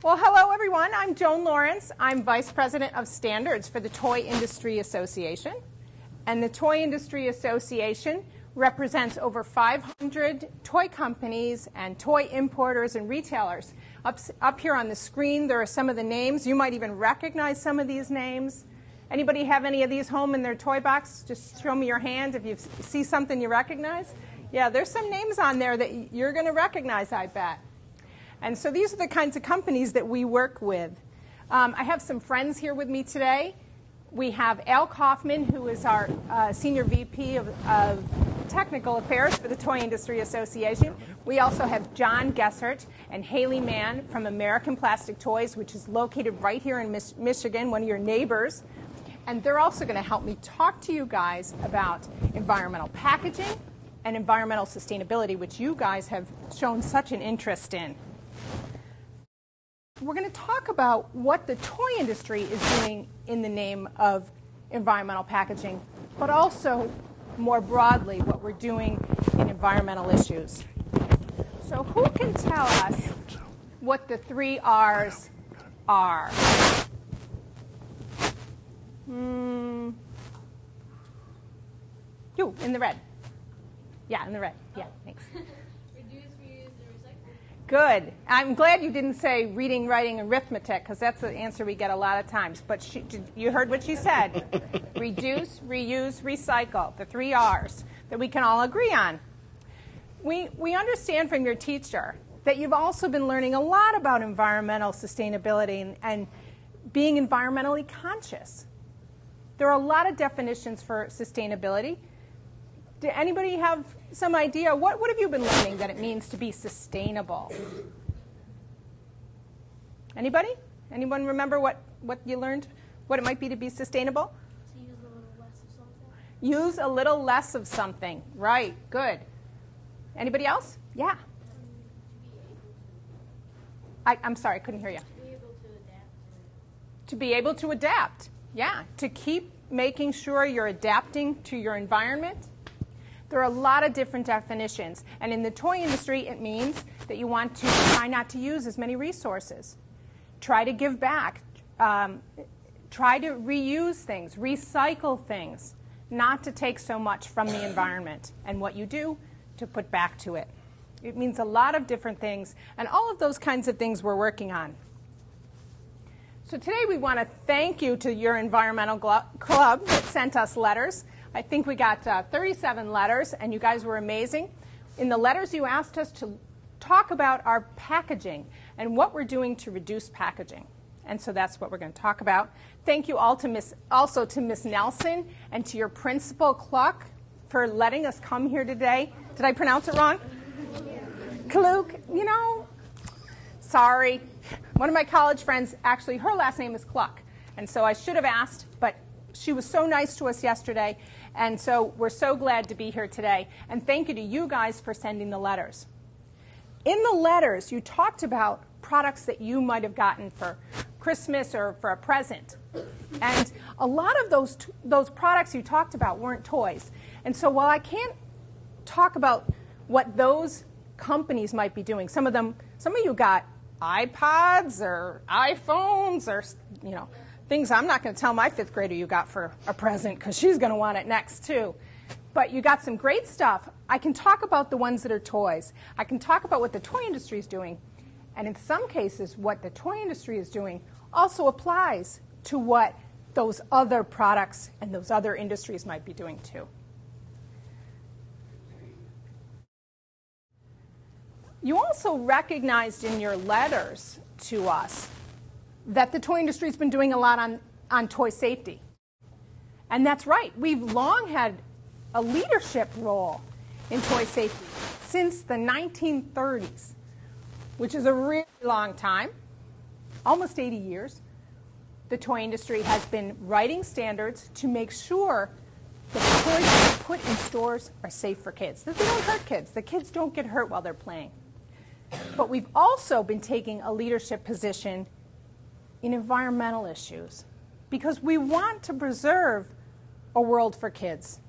Well, hello everyone. I'm Joan Lawrence. I'm Vice President of Standards for the Toy Industry Association. And the Toy Industry Association represents over 500 toy companies and toy importers and retailers. Up here on the screen, there are some of the names. You might even recognize some of these names. Anybody have any of these home in their toy box? Just show me your hand if you see something you recognize. Yeah, there's some names on there that you're going to recognize, I bet. And so these are the kinds of companies that we work with. I have some friends here with me today. We have Al Kaufman, who is our Senior VP of Technical Affairs for the Toy Industry Association. We also have John Gessert and Haley Mann from American Plastic Toys, which is located right here in Michigan, one of your neighbors. And they're also going to help me talk to you guys about environmental packaging and environmental sustainability, which you guys have shown such an interest in. We're going to talk about what the toy industry is doing in the name of environmental packaging, but also more broadly what we're doing in environmental issues. So who can tell us what the 3 R's are? You, in the red. Yeah, in the red. Yeah, thanks. Good. I'm glad you didn't say reading, writing, and arithmetic, because that's the answer we get a lot of times. But you heard what she said. Reduce, reuse, recycle, the 3 R's that we can all agree on. We understand from your teacher that you've also been learning a lot about environmental sustainability and being environmentally conscious. There are a lot of definitions for sustainability. Does anybody have some idea? What have you been learning that it means to be sustainable? Anybody? Anyone remember what you learned? What it might be to be sustainable? To use a little less of something. Use a little less of something. Right. Good. Anybody else? Yeah. I'm sorry, I couldn't hear you. To be able to adapt. To be able to adapt. Yeah. To keep making sure you're adapting to your environment. There are a lot of different definitions. And in the toy industry, it means that you want to try not to use as many resources. Try to give back. Try to reuse things, recycle things, not to take so much from the environment. And what you do, to put back to it. It means a lot of different things. And all of those kinds of things we're working on. So today we want to thank you to your environmental club that sent us letters. I think we got 37 letters, and you guys were amazing. In the letters, you asked us to talk about our packaging and what we're doing to reduce packaging. And so that's what we're going to talk about. Thank you all also to Miss Nelson and to your principal, Cluck, for letting us come here today. Did I pronounce it wrong? Kluk, you know, sorry. One of my college friends, actually, her last name is Cluck. And so I should have asked, but she was so nice to us yesterday. And so we're so glad to be here today. And thank you to you guys for sending the letters. In the letters, you talked about products that you might have gotten for Christmas or for a present. And a lot of those products you talked about weren't toys. And so while I can't talk about what those companies might be doing, some of you got iPods or iPhones or, you know, things I'm not going to tell my 5th grader you got for a present because she's going to want it next too. But you got some great stuff. I can talk about the ones that are toys. I can talk about what the toy industry is doing. And in some cases, what the toy industry is doing also applies to what those other products and those other industries might be doing too. You also recognized in your letters to us that the toy industry has been doing a lot on toy safety. And that's right. We've long had a leadership role in toy safety since the 1930s, which is a really long time, almost 80 years. The toy industry has been writing standards to make sure that the toys that are put in stores are safe for kids, that they don't hurt kids, that kids don't get hurt while they're playing. But we've also been taking a leadership position in environmental issues because we want to preserve a world for kids.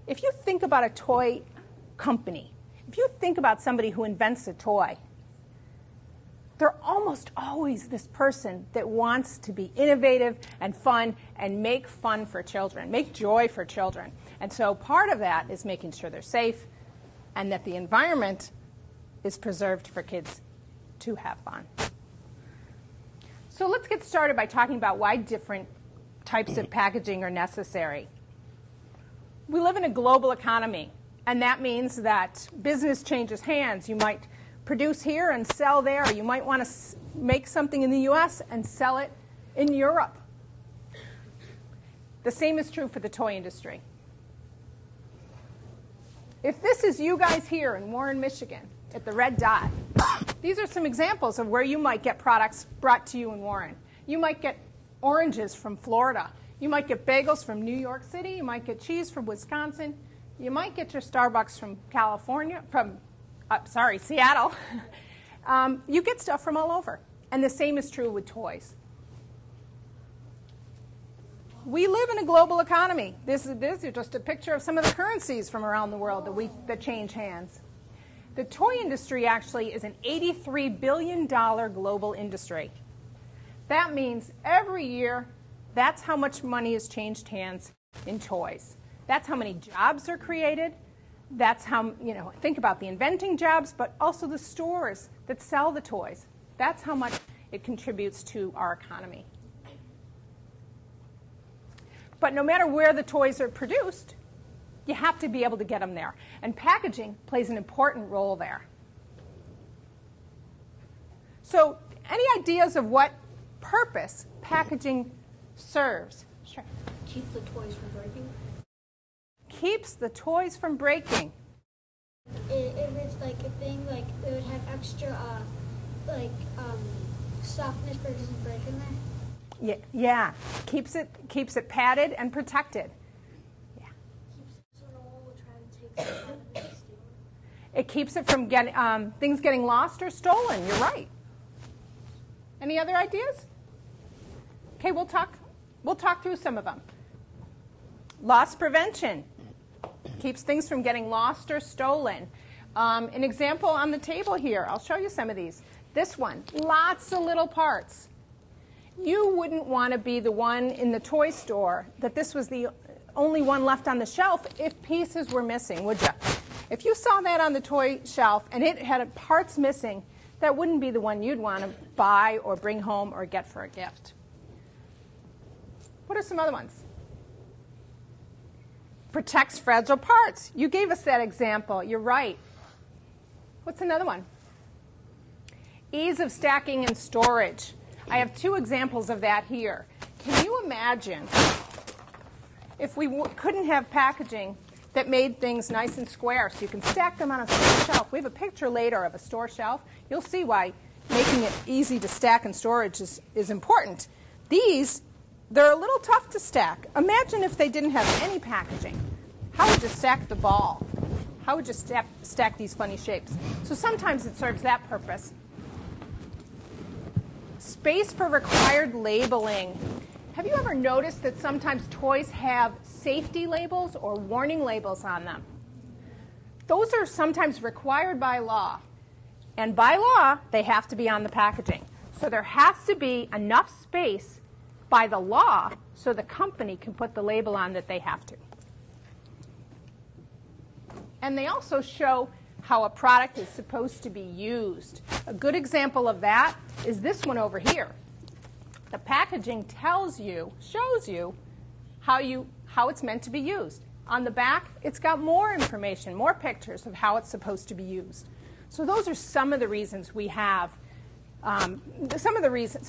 If you think about a toy company, if you think about somebody who invents a toy, They're almost always this person that wants to be innovative and fun and make fun for children, make joy for children. And so part of that is making sure they're safe and that the environment is preserved for kids to have fun. So let's get started by talking about why different types of packaging are necessary. We live in a global economy, and that means that business changes hands. You might produce here and sell there. You might want to make something in the US and sell it in Europe. The same is true for the toy industry. If this is you guys here in Warren, Michigan, at the red dot, these are some examples of where you might get products brought to you in Warren. You might get oranges from Florida. You might get bagels from New York City. You might get cheese from Wisconsin. You might get your Starbucks from California, Seattle. You get stuff from all over. And the same is true with toys. We live in a global economy. This is just a picture of some of the currencies from around the world that change hands. The toy industry actually is an $83 billion global industry. That means every year, that's how much money has changed hands in toys. That's how many jobs are created. That's how, think about the inventing jobs, but also the stores that sell the toys. That's how much it contributes to our economy. But no matter where the toys are produced, you have to be able to get them there. And packaging plays an important role there. So any ideas of what purpose packaging serves? Sure. Keep the toys from breaking. Keeps the toys from breaking. If it's like a thing, like it would have extra, softness for it doesn't break in there. Yeah. Keeps it padded and protected. Yeah. So no one will try to take it out and steal It keeps it from things getting lost or stolen. You're right. Any other ideas? Okay, we'll talk through some of them. Loss prevention keeps things from getting lost or stolen. An example on the table here. I'll show you some of these. This one, lots of little parts. You wouldn't want to be the one in the toy store that this was the only one left on the shelf if pieces were missing, would you? If you saw that on the toy shelf and it had parts missing, that wouldn't be the one you'd want to buy or bring home or get for a gift. What are some other ones? Protects fragile parts. You gave us that example. You're right. What's another one? Ease of stacking and storage. I have two examples of that here. Can you imagine if we couldn't have packaging that made things nice and square so you can stack them on a store shelf? We have a picture later of a store shelf. You'll see why making it easy to stack and storage is important. These, they're a little tough to stack. Imagine if they didn't have any packaging. How would you stack the ball? How would you stack these funny shapes? So sometimes it serves that purpose. Space for required labeling. Have you ever noticed that sometimes toys have safety labels or warning labels on them? Those are sometimes required by law. And by law, they have to be on the packaging. So there has to be enough space by the law so the company can put the label on that they have to. And they also show how a product is supposed to be used. A good example of that is this one over here. The packaging tells you, shows you how it's meant to be used. On the back, it's got more information, more pictures of how it's supposed to be used. So those are some of the reasons we have,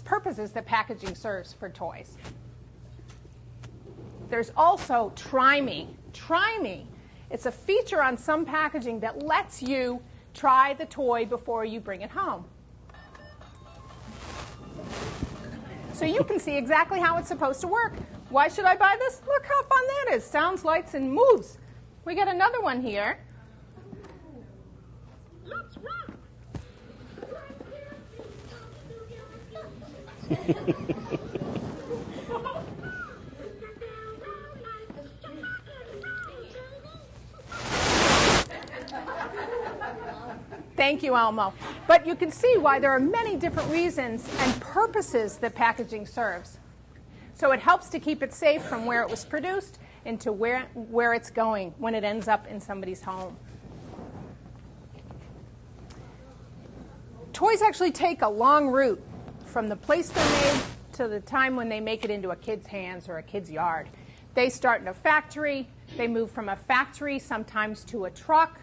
purposes that packaging serves for toys. There's also Try Me. Try Me. It's a feature on some packaging that lets you try the toy before you bring it home. So you can see exactly how it's supposed to work. Why should I buy this? Look how fun that is. Sounds, lights, and moves. We got another one here. Let's run. Thank you, Elmo. But you can see why there are many different reasons and purposes that packaging serves. So it helps to keep it safe from where it was produced into where it's going when it ends up in somebody's home. Toys actually take a long route from the place they're made to the time when they make it into a kid's hands or a kid's yard. They start in a factory. They move from a factory sometimes to a truck,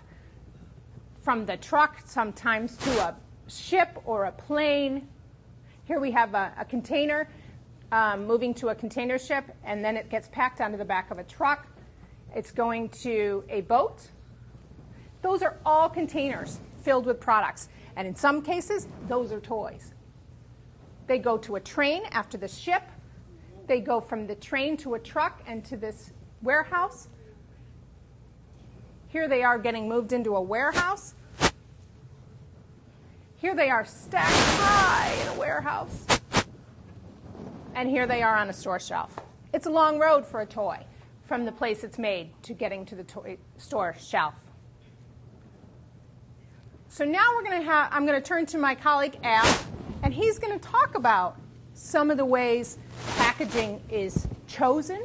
from the truck sometimes to a ship or a plane. Here we have a container moving to a container ship, and then it gets packed onto the back of a truck. It's going to a boat. Those are all containers filled with products. And in some cases, those are toys. They go to a train after the ship. They go from the train to a truck and to this warehouse. Here they are getting moved into a warehouse. Here they are stacked high in a warehouse. And here they are on a store shelf. It's a long road for a toy from the place it's made to getting to the toy store shelf. So now I'm going to turn to my colleague Al, and he's going to talk about some of the ways packaging is chosen,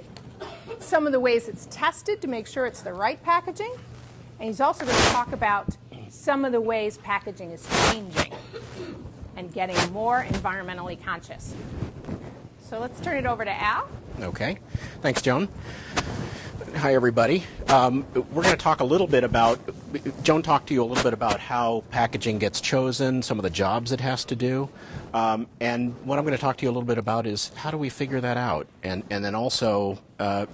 some of the ways it's tested to make sure it's the right packaging, and he's also going to talk about some of the ways packaging is changing and getting more environmentally conscious. So let's turn it over to Al. Okay. Thanks, Joan. Hi, everybody. We're going to talk a little bit about, Joan talked to you a little bit about how packaging gets chosen, some of the jobs it has to do. And what I'm going to talk to you a little bit about is how do we figure that out? And then also,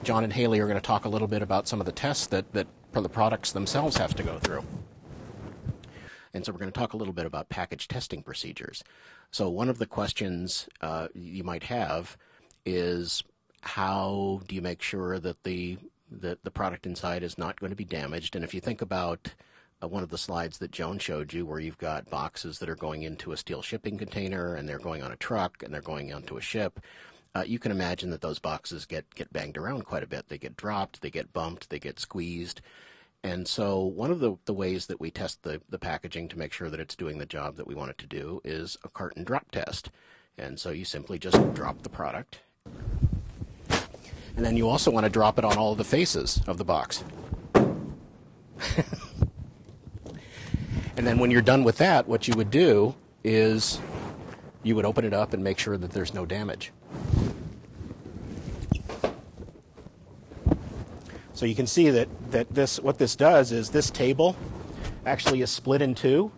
John and Haley are going to talk a little bit about some of the tests that the products themselves have to go through. And so we're going to talk a little bit about package testing procedures. So one of the questions you might have is how do you make sure that the product inside is not going to be damaged? And if you think about one of the slides that Joan showed you where you've got boxes that are going into a steel shipping container and they're going on a truck and they're going onto a ship, you can imagine that those boxes get banged around quite a bit. They get dropped, they get bumped, they get squeezed. And so one of the ways that we test the packaging to make sure that it's doing the job that we want it to do is a carton drop test. And so you simply just drop the product. And then you also want to drop it on all of the faces of the box. And then when you're done with that, what you would do is you would open it up and make sure that there's no damage. So you can see that what this does is this table actually is split in two,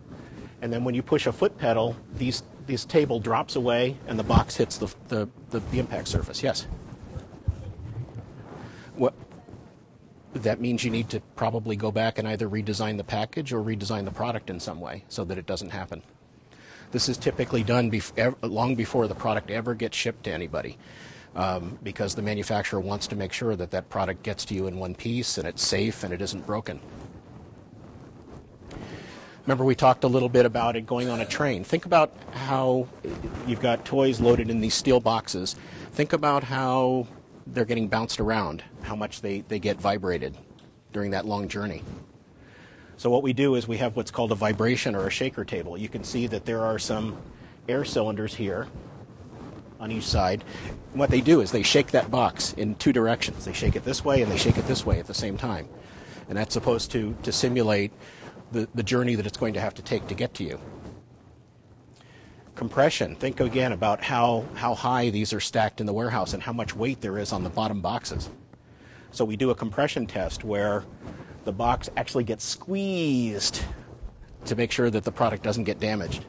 and then when you push a foot pedal, this table drops away and the box hits the impact surface. Yes? What? That means you need to probably go back and either redesign the package or redesign the product in some way so that it doesn't happen. This is typically done long before the product ever gets shipped to anybody. Because the manufacturer wants to make sure that that product gets to you in one piece and it's safe and it isn't broken. Remember we talked a little bit about it going on a train. Think about how you've got toys loaded in these steel boxes. Think about how they're getting bounced around, how much they get vibrated during that long journey. So what we do is we have what's called a vibration or a shaker table. You can see that there are some air cylinders here on each side. And what they do is they shake that box in two directions. They shake it this way and they shake it this way at the same time. And that's supposed to simulate the journey that it's going to have to take to get to you. Compression. Think again about how high these are stacked in the warehouse and how much weight there is on the bottom boxes. So we do a compression test where the box actually gets squeezed to make sure that the product doesn't get damaged.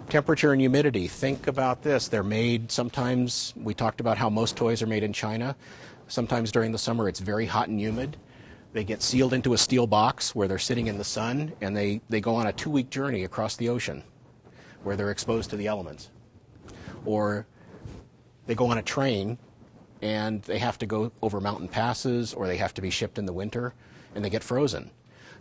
Temperature and humidity. Think about this. They're made sometimes, we talked about how most toys are made in China. Sometimes during the summer it's very hot and humid. They get sealed into a steel box where they're sitting in the sun, and they go on a 2-week journey across the ocean where they're exposed to the elements. Or they go on a train and they have to go over mountain passes, or they have to be shipped in the winter and they get frozen.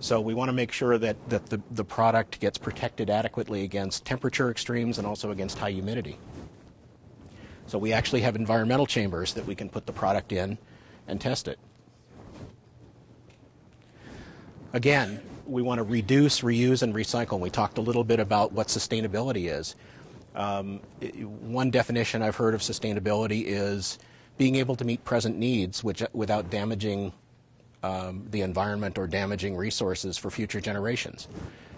So we want to make sure that the product gets protected adequately against temperature extremes and also against high humidity. So we actually have environmental chambers that we can put the product in and test it. Again, we want to reduce, reuse, and recycle. We talked a little bit about what sustainability is. One definition I've heard of sustainability is being able to meet present needs without damaging the environment or damaging resources for future generations.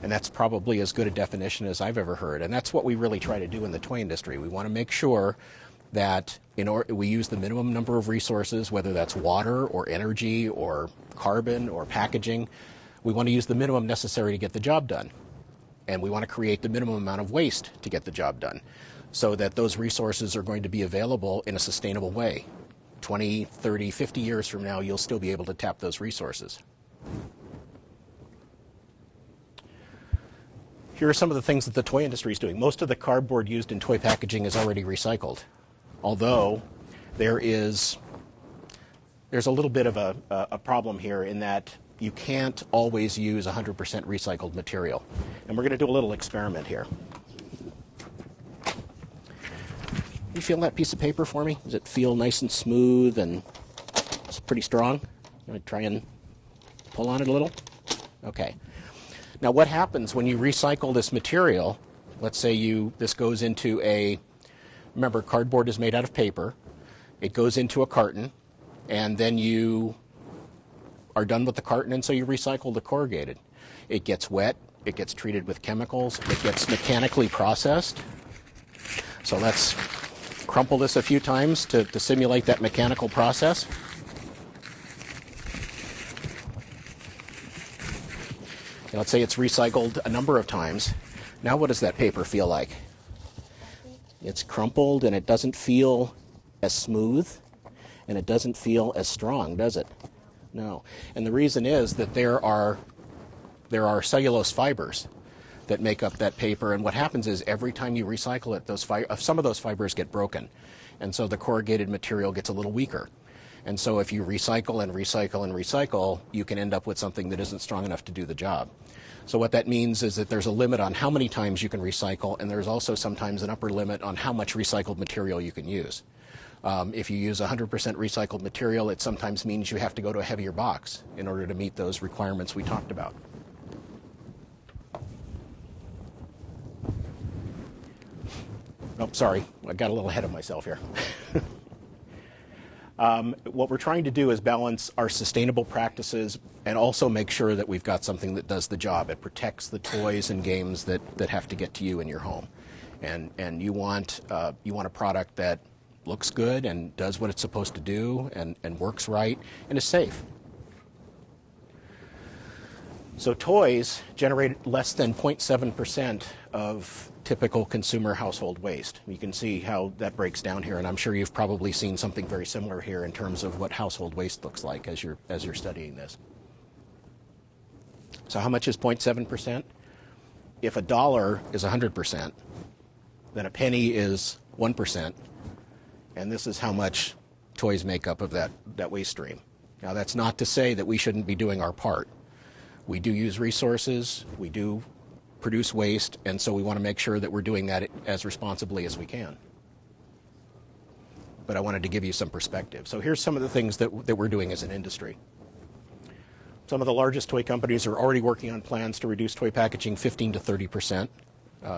And that's probably as good a definition as I've ever heard. And that's what we really try to do in the toy industry. We want to make sure that we use the minimum number of resources, whether that's water or energy or carbon or packaging. We want to use the minimum necessary to get the job done. And we want to create the minimum amount of waste to get the job done so that those resources are going to be available in a sustainable way. 20, 30, 50 years from now, you'll still be able to tap those resources. Here are some of the things that the toy industry is doing. Most of the cardboard used in toy packaging is already recycled, although there's a little bit of a problem here in that you can't always use 100% recycled material. And we're going to do a little experiment here. You feel that piece of paper for me? Does it feel nice and smooth and it's pretty strong? I'm going to try and pull on it a little. Okay. Now what happens when you recycle this material? Let's say this goes into remember, cardboard is made out of paper. It goes into a carton, and then you are done with the carton, and so you recycle the corrugated. It gets wet, it gets treated with chemicals, it gets mechanically processed. So let's crumple this a few times to simulate that mechanical process. And let's say it's recycled a number of times. Now what does that paper feel like? It's crumpled and it doesn't feel as smooth and it doesn't feel as strong, does it? No. And the reason is that there are cellulose fibers that make up that paper, and what happens is every time you recycle it, some of those fibers get broken, and so the corrugated material gets a little weaker. And so if you recycle and recycle and recycle, you can end up with something that isn't strong enough to do the job. So what that means is that there's a limit on how many times you can recycle, and there's also sometimes an upper limit on how much recycled material you can use. If you use 100% recycled material, it sometimes means you have to go to a heavier box in order to meet those requirements we talked about. Oh, sorry, I got a little ahead of myself here. What we're trying to do is balance our sustainable practices and also make sure that we've got something that does the job. It protects the toys and games that have to get to you in your home. And you want a product that looks good and does what it's supposed to do and works right and is safe. So toys generate less than 0.7% of typical consumer household waste. You can see how that breaks down here, and I'm sure you've probably seen something very similar here in terms of what household waste looks like as you're studying this. So how much is 0.7%? If a dollar is 100%, then a penny is 1%, and this is how much toys make up of that waste stream. Now that's not to say that we shouldn't be doing our part. We do use resources, we do produce waste, and so we want to make sure that we're doing that as responsibly as we can. But I wanted to give you some perspective. So here's some of the things that we're doing as an industry. Some of the largest toy companies are already working on plans to reduce toy packaging 15 to 30%.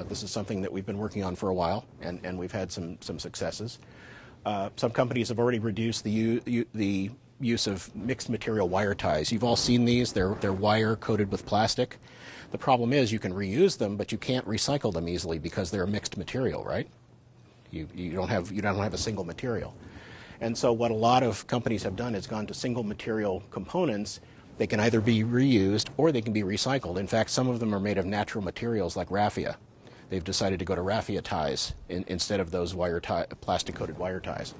This is something that we've been working on for a while, and we've had some successes. Some companies have already reduced the use of mixed material wire ties. You've all seen these. They're wire coated with plastic. The problem is you can reuse them, but you can't recycle them easily because they're a mixed material, right? You don't have a single material. And so what a lot of companies have done is gone to single material components. They can either be reused or they can be recycled. In fact, some of them are made of natural materials like raffia. They've decided to go to raffia ties instead of those plastic-coated wire ties.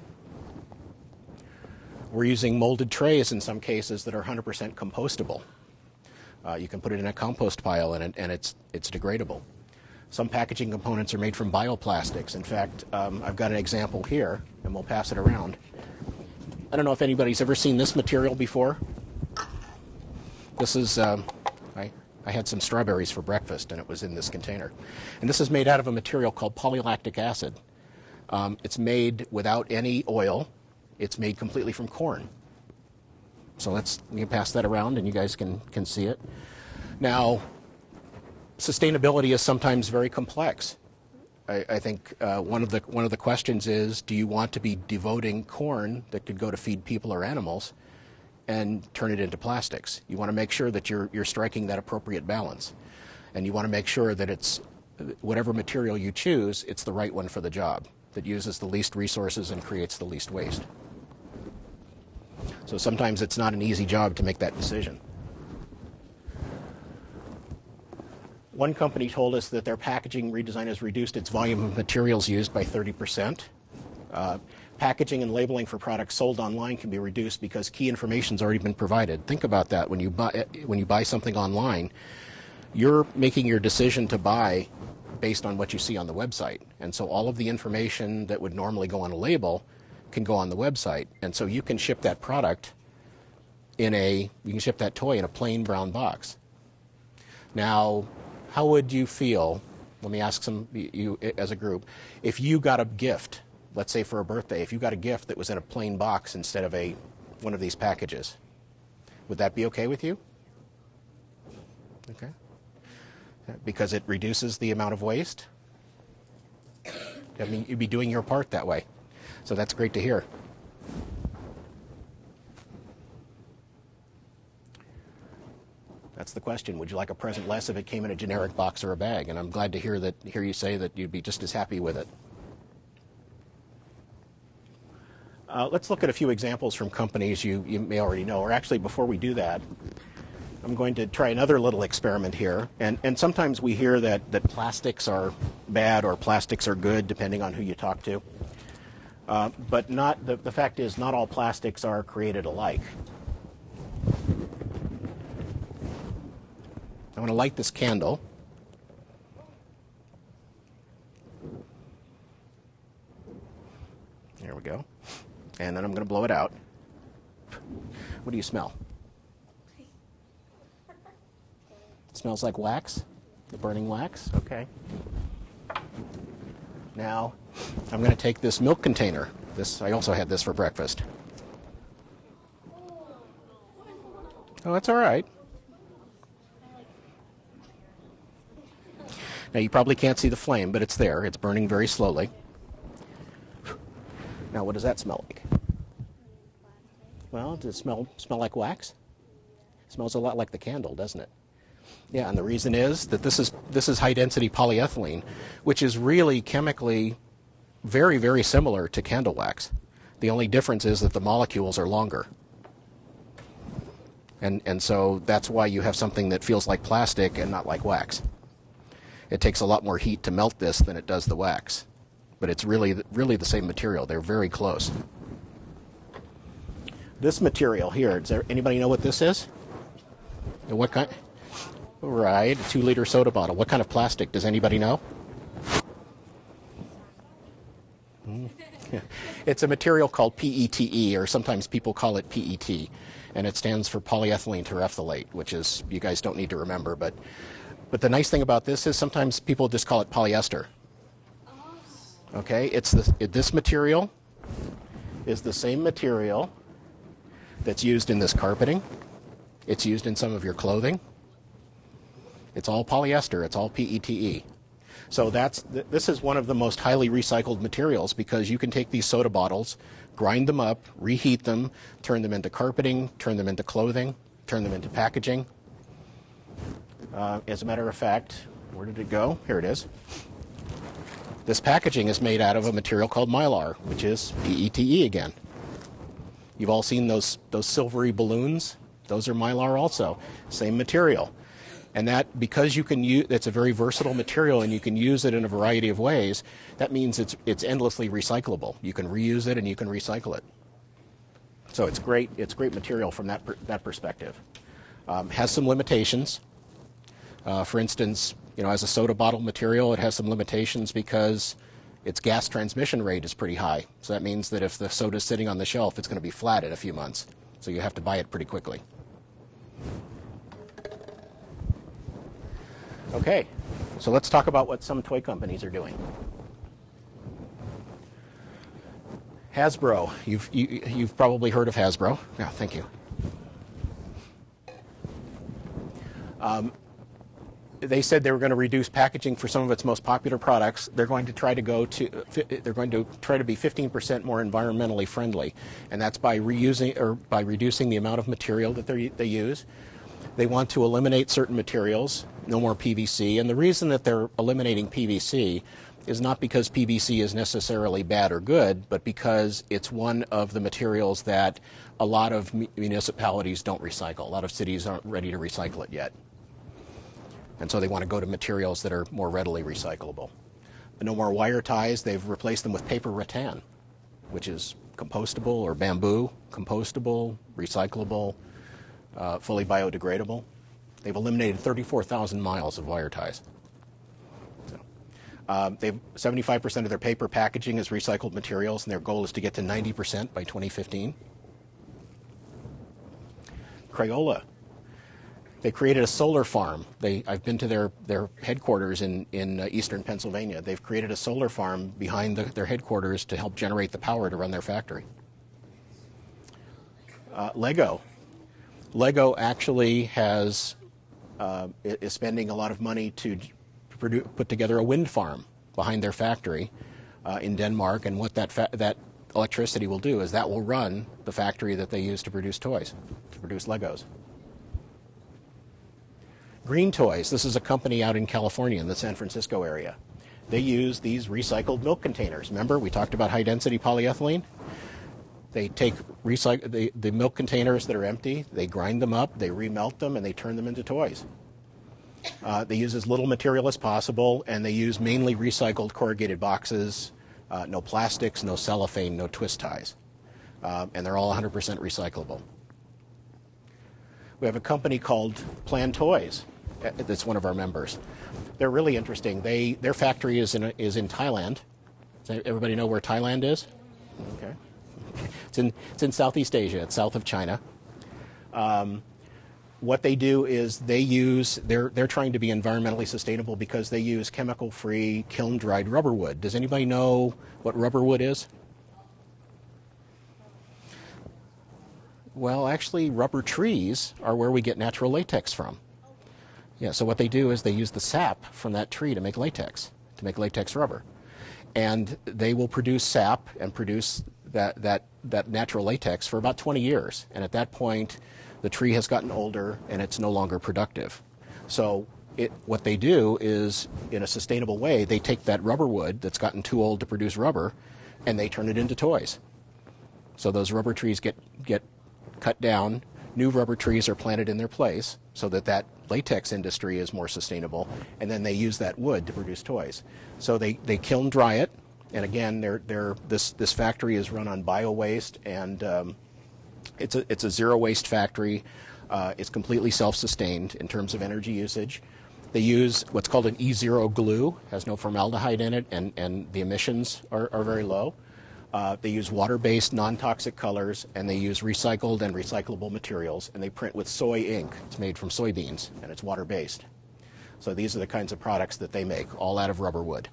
We're using molded trays in some cases that are 100% compostable. You can put it in a compost pile and it's degradable. Some packaging components are made from bioplastics. In fact, I've got an example here, and we'll pass it around. I don't know if anybody's ever seen this material before. This is, I had some strawberries for breakfast, and it was in this container. And this is made out of a material called polylactic acid. It's made without any oil. It's made completely from corn. So you can pass that around, and you guys can see it. Now, sustainability is sometimes very complex. I think one of the questions is, do you want to be devoting corn that could go to feed people or animals and turn it into plastics? You want to make sure that you're striking that appropriate balance. And you want to make sure that it's whatever material you choose, it's the right one for the job, that uses the least resources and creates the least waste. So sometimes it's not an easy job to make that decision. One company told us that their packaging redesign has reduced its volume of materials used by 30%. Packaging and labeling for products sold online can be reduced because key information has already been provided. Think about that. When you buy something online, you're making your decision to buy based on what you see on the website. And so all of the information that would normally go on a label can go on the website. And so you can ship that product you can ship that toy in a plain brown box. Now, how would you feel, let me ask you as a group, if you got a gift, let's say for a birthday, if you got a gift that was in a plain box instead of one of these packages, would that be okay with you? Okay. Because it reduces the amount of waste? I mean, you'd be doing your part that way. So that's great to hear. That's the question. Would you like a present less if it came in a generic box or a bag? And I'm glad to hear you say that you'd be just as happy with it. Let's look at a few examples from companies you may already know. Or actually, before we do that, I'm going to try another little experiment here. And sometimes we hear that plastics are bad or plastics are good, depending on who you talk to. But the fact is, not all plastics are created alike. I'm going to light this candle. There we go. And then I'm going to blow it out. What do you smell? It smells like wax? The burning wax? Okay. Now, I'm going to take this milk container. I also had this for breakfast. Oh, that's all right. Now, you probably can't see the flame, but it's there. It's burning very slowly. Now, what does that smell like? Well, does it smell like wax? It smells a lot like the candle, doesn't it? Yeah, and the reason is that this is high-density polyethylene, which is really chemically very, very similar to candle wax. The only difference is that the molecules are longer. And so that's why you have something that feels like plastic and not like wax. It takes a lot more heat to melt this than it does the wax. But it's really the same material. They're very close. This material here, does anybody know what this is? And what kind? Right, a 2-liter soda bottle. What kind of plastic? Does anybody know? It's a material called PETE, or sometimes people call it PET, and it stands for polyethylene terephthalate, which is, you guys don't need to remember, but the nice thing about this is sometimes people just call it polyester. Okay, this material is the same material that's used in this carpeting. It's used in some of your clothing. It's all polyester. It's all PETE. So this is one of the most highly recycled materials because you can take these soda bottles, grind them up, reheat them, turn them into carpeting, turn them into clothing, turn them into packaging. As a matter of fact, where did it go? Here it is. This packaging is made out of a material called Mylar, which is PETE again. You've all seen those silvery balloons? Those are Mylar also. Same material. And that, because you can use, it's a very versatile material and you can use it in a variety of ways, that means it's endlessly recyclable. You can reuse it and you can recycle it. So it's great material from that perspective. Has some limitations. For instance, as a soda bottle material, it has some limitations because its gas transmission rate is pretty high. So that means that if the soda is sitting on the shelf, it's going to be flat in a few months. So you have to buy it pretty quickly. Okay, so let's talk about what some toy companies are doing. Hasbro, you've probably heard of Hasbro. Yeah, thank you. they said they were going to reduce packaging for some of its most popular products. They're going to try to be 15% more environmentally friendly, and that's by reducing the amount of material that they use. They want to eliminate certain materials, no more PVC, and the reason that they're eliminating PVC is not because PVC is necessarily bad or good, but because it's one of the materials that a lot of municipalities don't recycle. A lot of cities aren't ready to recycle it yet. And so they want to go to materials that are more readily recyclable. No more wire ties. They've replaced them with paper rattan, which is compostable, or bamboo, compostable, recyclable, fully biodegradable. They've eliminated 34,000 miles of wire ties. 75% of their paper packaging is recycled materials, and their goal is to get to 90% by 2015. Crayola. They created a solar farm. I've been to their headquarters in eastern Pennsylvania. They've created a solar farm behind their headquarters to help generate the power to run their factory. Lego. Lego actually is spending a lot of money to put together a wind farm behind their factory in Denmark, and what that electricity will do is that will run the factory that they use to produce toys, to produce Legos. Green Toys. This is a company out in California in the San Francisco area. They use these recycled milk containers. Remember, we talked about high-density polyethylene? They take the milk containers that are empty, they grind them up, they remelt them, and they turn them into toys. They use as little material as possible, and they use mainly recycled corrugated boxes, no plastics, no cellophane, no twist ties. And they're all 100% recyclable. We have a company called Plan Toys that's one of our members. They're really interesting. Their factory is in Thailand. Does everybody know where Thailand is? Okay. It's in Southeast Asia. It's south of China. What they do is they're trying to be environmentally sustainable because they use chemical-free, kiln-dried rubber wood. Does anybody know what rubber wood is? Well, actually, rubber trees are where we get natural latex from. Yeah, so what they do is they use the sap from that tree to make latex rubber. And they will produce sap and produce that natural latex for about 20 years. And at that point, the tree has gotten older and it's no longer productive. So what they do is, in a sustainable way, they take that rubber wood that's gotten too old to produce rubber and they turn it into toys. So those rubber trees get cut down, new rubber trees are planted in their place so that latex industry is more sustainable, and then they use that wood to produce toys. So they kiln dry it, and again, this factory is run on bio-waste, and it's a zero-waste factory. It's completely self-sustained in terms of energy usage. They use what's called an E0 glue, has no formaldehyde in it, and the emissions are very low. They use water-based, non-toxic colors, and they use recycled and recyclable materials, and they print with soy ink. It's made from soybeans, and it's water-based. So these are the kinds of products that they make, all out of rubber wood.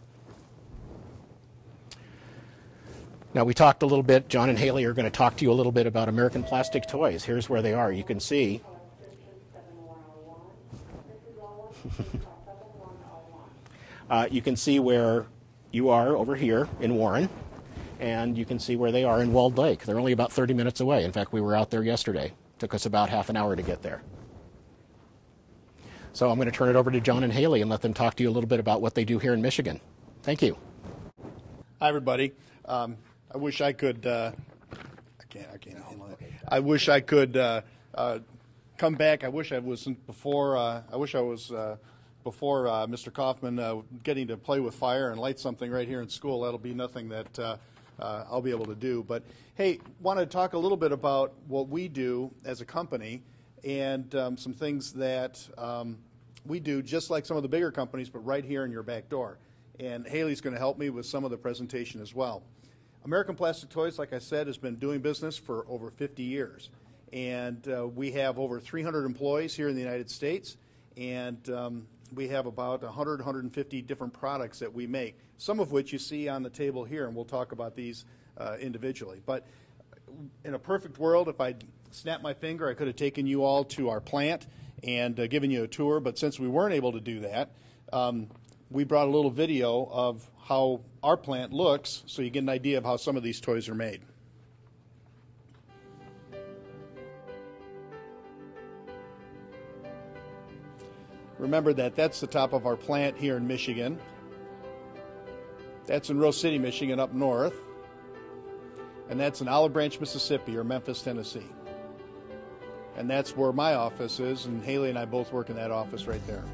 Now, we talked a little bit, John and Haley are going to talk to you a little bit about American Plastic Toys. Here's where they are. You can see. You can see where you are over here in Warren. And you can see where they are in Walled Lake. They're only about 30 minutes away. In fact, we were out there yesterday. Took us about half an hour to get there. So I'm going to turn it over to John and Haley and let them talk to you a little bit about what they do here in Michigan. Thank you. Hi, everybody. I wish I could. I can't handle it. I wish I could come back. I wish I wasn't before. I wish I was before Mr. Kaufman getting to play with fire and light something right here in school. That'll be nothing that I'll be able to do. But hey, want to talk a little bit about what we do as a company and some things that we do, just like some of the bigger companies, but right here in your back door. And Haley's going to help me with some of the presentation as well. American Plastic Toys, like I said, has been doing business for over 50 years. And we have over 300 employees here in the United States. And we have about 100, 150 different products that we make, some of which you see on the table here, and we'll talk about these individually. But in a perfect world, if I'd snapped my finger, I could have taken you all to our plant and giving you a tour. But since we weren't able to do that, we brought a little video of how our plant looks so you get an idea of how some of these toys are made. Remember that that's the top of our plant here in Michigan. That's in Rose City, Michigan, up north. And that's in Olive Branch, Mississippi, or Memphis, Tennessee. And that's where my office is, and Haley and I both work in that office right there.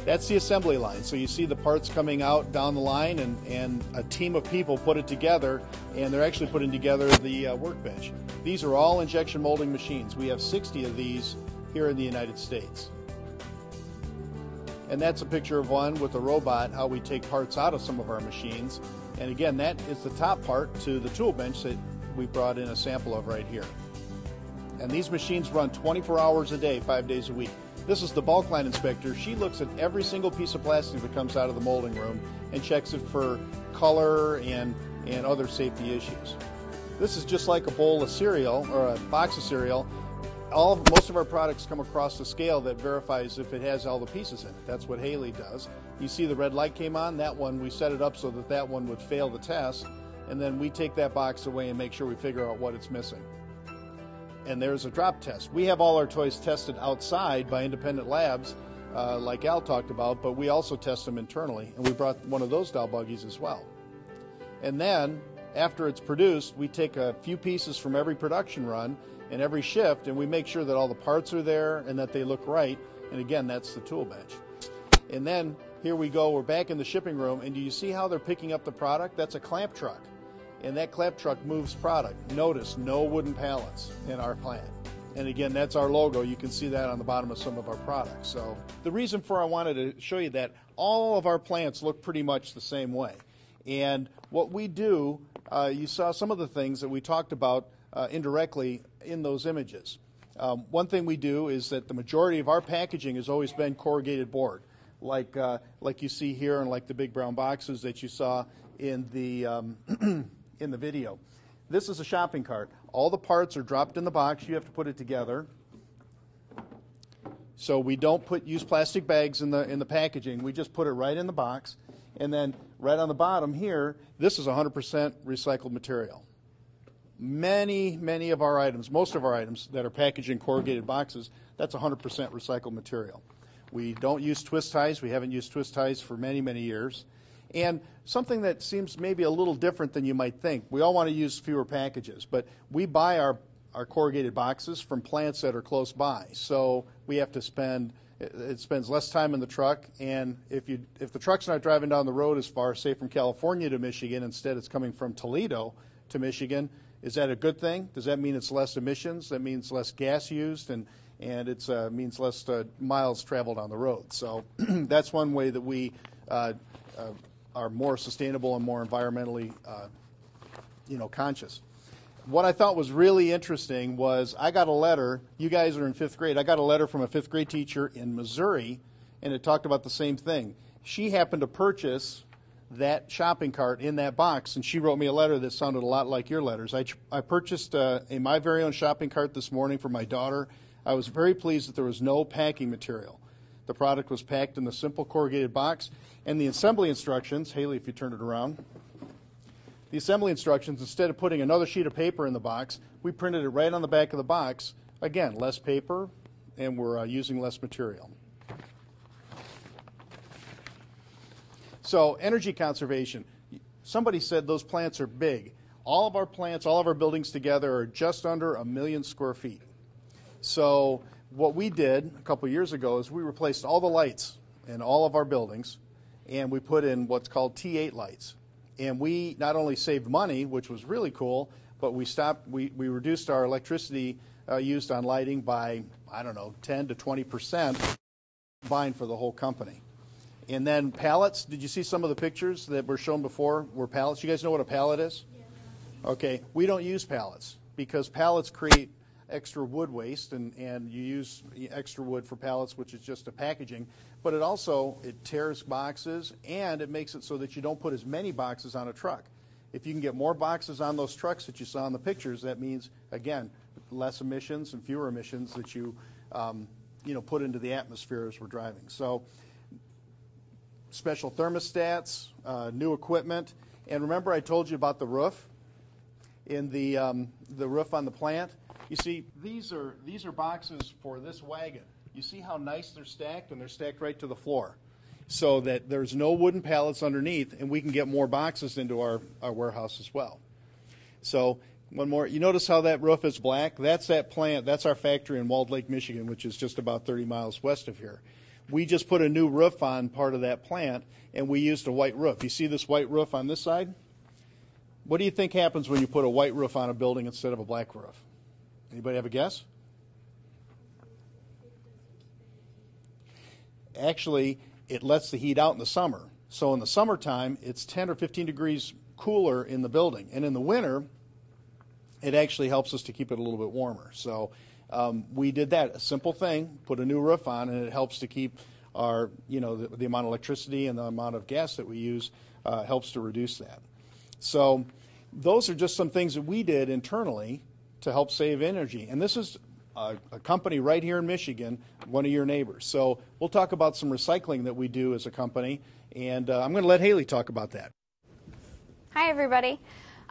That's the assembly line. So you see the parts coming out down the line, and a team of people put it together, and they're actually putting together the workbench. These are all injection molding machines. We have 60 of these here in the United States. And that's a picture of one with a robot, how we take parts out of some of our machines. And again, that is the top part to the tool bench that we brought in a sample of right here. And these machines run 24 hours a day, 5 days a week. This is the bulk line inspector. She looks at every single piece of plastic that comes out of the molding room and checks it for color and other safety issues. This is just like a bowl of cereal or a box of cereal. Most of our products come across the scale that verifies if it has all the pieces in it. That's what Haley does. You see the red light came on. That one, we set it up so that one would fail the test, and then we take that box away and make sure we figure out what it's missing. And there's a drop test. We have all our toys tested outside by independent labs, like Al talked about, but we also test them internally, and we brought one of those doll buggies as well. And then, after it's produced, we take a few pieces from every production run and every shift, and we make sure that all the parts are there and that they look right. And again, that's the tool bench. And then here we go, we're back in the shipping room, and do you see how they're picking up the product? That's a clamp truck, and that clamp truck moves product. Notice no wooden pallets in our plant. And again, that's our logo. You can see that on the bottom of some of our products. So the reason for I wanted to show you that all of our plants look pretty much the same way. And what we do, you saw some of the things that we talked about indirectly in those images. One thing we do is that the majority of our packaging has always been corrugated board, like you see here, and like the big brown boxes that you saw in the in the video. This is a shopping cart. All the parts are dropped in the box. You have to put it together. So we don't use plastic bags in the packaging. We just put it right in the box, and then right on the bottom here, this is 100% recycled material. Many of our items, most of our items that are packaged in corrugated boxes, that's 100% recycled material. We don't use twist ties. We haven't used twist ties for many years. And something that seems maybe a little different than you might think, we all want to use fewer packages, but we buy our corrugated boxes from plants that are close by. So we have to it spends less time in the truck, and if the truck's not driving down the road as far, say from California to Michigan, instead it's coming from Toledo to Michigan, is that a good thing? Does that mean it's less emissions? That means less gas used, and it means less miles traveled on the road. So that's one way that we are more sustainable and more environmentally conscious. What I thought was really interesting was I got a letter. You guys are in 5th grade. I got a letter from a 5th grade teacher in Missouri, and it talked about the same thing. She happened to purchase that shopping cart in that box, and she wrote me a letter that sounded a lot like your letters. I purchased my very own shopping cart this morning for my daughter. I was very pleased that there was no packing material. The product was packed in the simple corrugated box, and the assembly instructions, Haley, if you turn it around, the assembly instructions, instead of putting another sheet of paper in the box, we printed it right on the back of the box. Again, less paper, and we're using less material. So energy conservation. Somebody said those plants are big. All of our plants, all of our buildings together are just under 1 million square feet. So what we did a couple years ago is we replaced all the lights in all of our buildings, and we put in what's called T8 lights. And we not only saved money, which was really cool, but we reduced our electricity used on lighting by, 10 to 20% combined for the whole company. And then pallets, did you see some of the pictures that were shown before were pallets? You guys know what a pallet is? Yeah. Okay, we don't use pallets because pallets create extra wood waste, and you use extra wood for pallets, which is just a packaging. But it tears boxes, and it makes it so that you don't put as many boxes on a truck. If you can get more boxes on those trucks that you saw in the pictures, that means, again, less emissions and fewer emissions that you put into the atmosphere as we're driving. So special thermostats, new equipment, and remember I told you about the roof in the roof on the plant. You see, these are boxes for this wagon. You see how nice they're stacked, and they're stacked right to the floor, so that there's no wooden pallets underneath, and we can get more boxes into our warehouse as well. So one more. You notice how that roof is black? That's that plant. That's our factory in Walled Lake, Michigan, which is just about 30 miles west of here. We just put a new roof on part of that plant, and we used a white roof. You see this white roof on this side? What do you think happens when you put a white roof on a building instead of a black roof? Anybody have a guess? Actually, it lets the heat out in the summer. So in the summertime, it's 10 or 15 degrees cooler in the building. And in the winter, it actually helps us to keep it a little bit warmer. So we did that, a simple thing, put a new roof on, and it helps to keep our, the amount of electricity and the amount of gas that we use helps to reduce that. So those are just some things that we did internally to help save energy. And this is a company right here in Michigan, one of your neighbors. So we'll talk about some recycling that we do as a company, and I'm going to let Haley talk about that. Hi, everybody.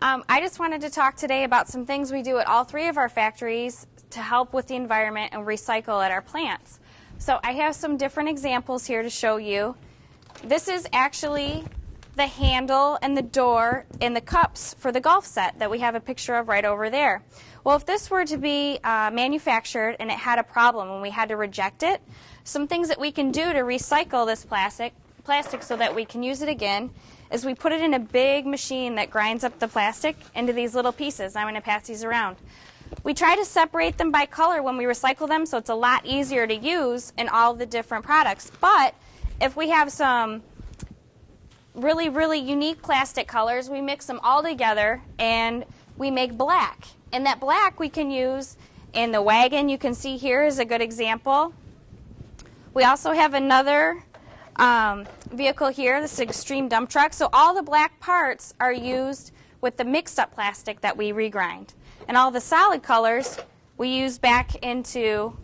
I just wanted to talk today about some things we do at all three of our factories to help with the environment and recycle at our plants. So I have some different examples here to show you. This is actually the handle and the door and the cups for the golf set that we have a picture of right over there. Well, if this were to be manufactured and it had a problem and we had to reject it, some things that we can do to recycle this plastic so that we can use it again is we put it in a big machine that grinds up the plastic into these little pieces. I'm going to pass these around. We try to separate them by color when we recycle them, so it's a lot easier to use in all the different products. But if we have some really, really unique plastic colors, we mix them all together and we make black. And that black we can use in the wagon. You can see here is a good example. We also have another vehicle here. This is an extreme dump truck. So all the black parts are used with the mixed up plastic that we regrind. And all the solid colors we use back into,